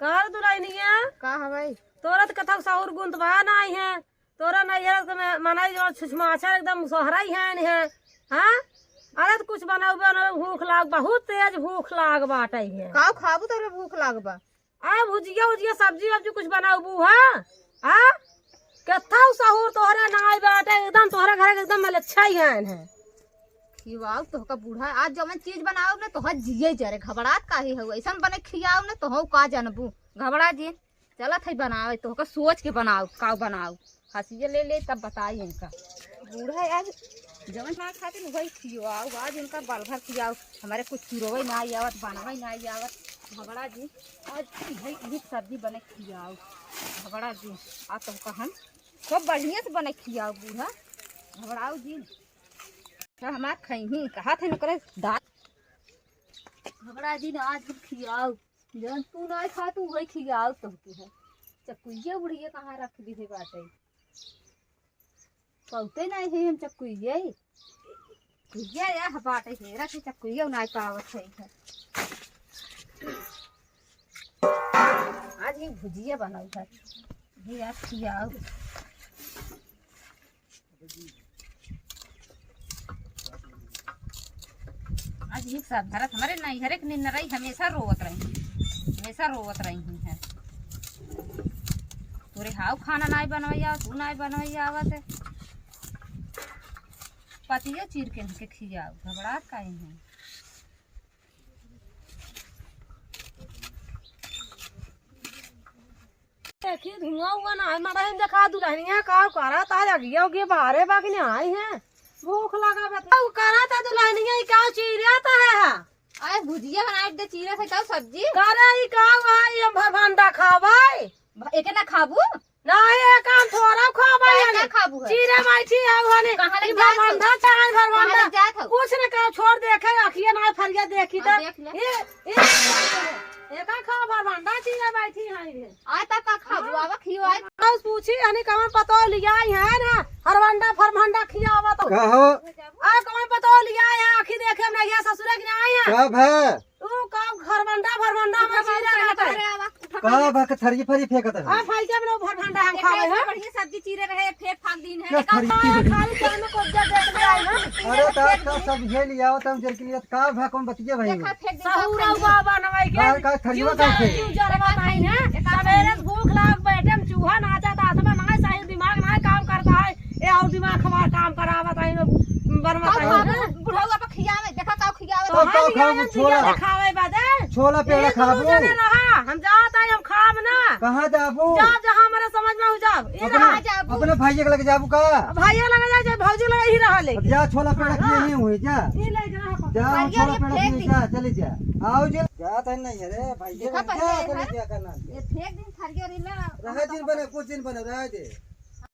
Car दुलाइनिया का हवाई तोरा तो कथा साहुर गुंत बा नहीं है तोरा नहीं है तो मैं मनाई जो छुछमाछा एकदम सोहराई है नहीं है। हां अरे तो कुछ बनाओ बनाओ भूख लाग बहुत तेज भूख लाग बाटे है का खाबू तोरे भूख लागबा आ भुजिया उजिया सब्जी वब्जी कुछ बनाओ बू हां हां कथा साहुर तोहरा नाई बाटे एकदम तोहरा घर एकदम अच्छा ही है खियाओ तो का बूढ़ा आज जो मैं चीज बनाओ ना तो जिये जरे घबरात काहे हो ऐसा बने खियाओ ना तो का जानबू घबरा जी चलत है बनावे तो का सोच के बनाओ का बनाओ हंसिए ले तब बताई इनका बूढ़ा आज जवन ना खाते न वही खियाओ आज इनका बाल भर खियाओ हमारे कुछ चुरोवे ना आवत बनवे ना आवत घबरा जी आज भाई ये सब्जी बने खियाओ घबरा जी आ तो कहन खूब बढ़िया से बने खियाओ बूढ़ा घबराओ जी हमार खही कहा थे न करे दांत घबरा जी ने आज खियाओ जन तू ना खा तू वही खियाओ तो है चक्कुइये बुढ़िया कहाँ रख दी थे बाटे पौते नहीं है हम चक्कुइये कुइया या बाटे है रख चक्कुइये ना पावत है आज ये भुजिया बनाई था ये आज खियाओ आज एक साथ भरत हमारे नहीं हर एक दिन रही हमेशा रोवत रही है तोरे हाउ खाना नहीं बनवैया तू नहीं बनवैया आवत है पतिया चीर के खियाओ घबरात काहे है देखी धुआं हुआ ना है मड़ा देखा दुल्हनिया का करा ता लगिया के बारे बाकी नहीं आई है भूख लगा बताओ करा ता दुल्हनिया का चीरियाता है अरे भुजिया बनाए दे चीरा से का सब्जी करा ही का भाई हम भरभंडा खावाई एके ना खाबू नहीं ये काम थोड़ा खावाई क्या खाबू है चीरे माइठी है वाले कहां ले भरभंडा चाहे भरभंडा जात हो कुछ न का छोड़ देखे अखिया ना फरिया देखी तो देख ले ये का खा भरभंडा चीरे बैठी है रे आ ता का खाबू आवा खिवाई बस पूछी हनी कमन पतो लिया है ना हरवंडा फरभंडा खियावा तो कहो आ कमन पतो लिया है आखी देखे हम नहीं ससुर के नहीं है कब है तू का हरवंडा फरभंडा में चीरे रहता है कब है थरी फरी फेंकत है आ भाई के बनो भरभंडा हम खावे हैं बढ़िया सब्जी चीरे रहे फेंक फाक दिन क्या है थरी की खाली चल में कोज्जा देख के आई ना अरे ता सब ये लिया हो तुम जर के लिए कब है कौन बतिए भाई देखा फेंक दे सहुरा बाबा नवाई के का थरीवा का थे क्यों जरवा नहीं है सवेरे भूख लाग बैठे हम चूहा नाचता आत्मा ना सही दिमाग ना काम करता है ये और दिमाग हमारा काम करावत है बनवत है बुढ़ावा पे खियावे देखा का खियावे तो का खाबू छोला खावे बादे छोला पेड़ा खाबू हम जात है हम खाब ना कहां जाबू जा जहां हमारे समझ में हो जाब ये रहा जाब अपने भाई के लगे जाबू का भाई लगे जाए भौजी लगे ही रहा ले जा छोला पेड़ा किए नहीं हुए जा ये ले जा जा छोला पेड़ा किए जा चले जा आओ जा जात है नहीं रे भाई देखा जा पहले चले क्या करना ये फेंक दिन थरिया रिला रह दिन बने कुछ दिन बने रह दे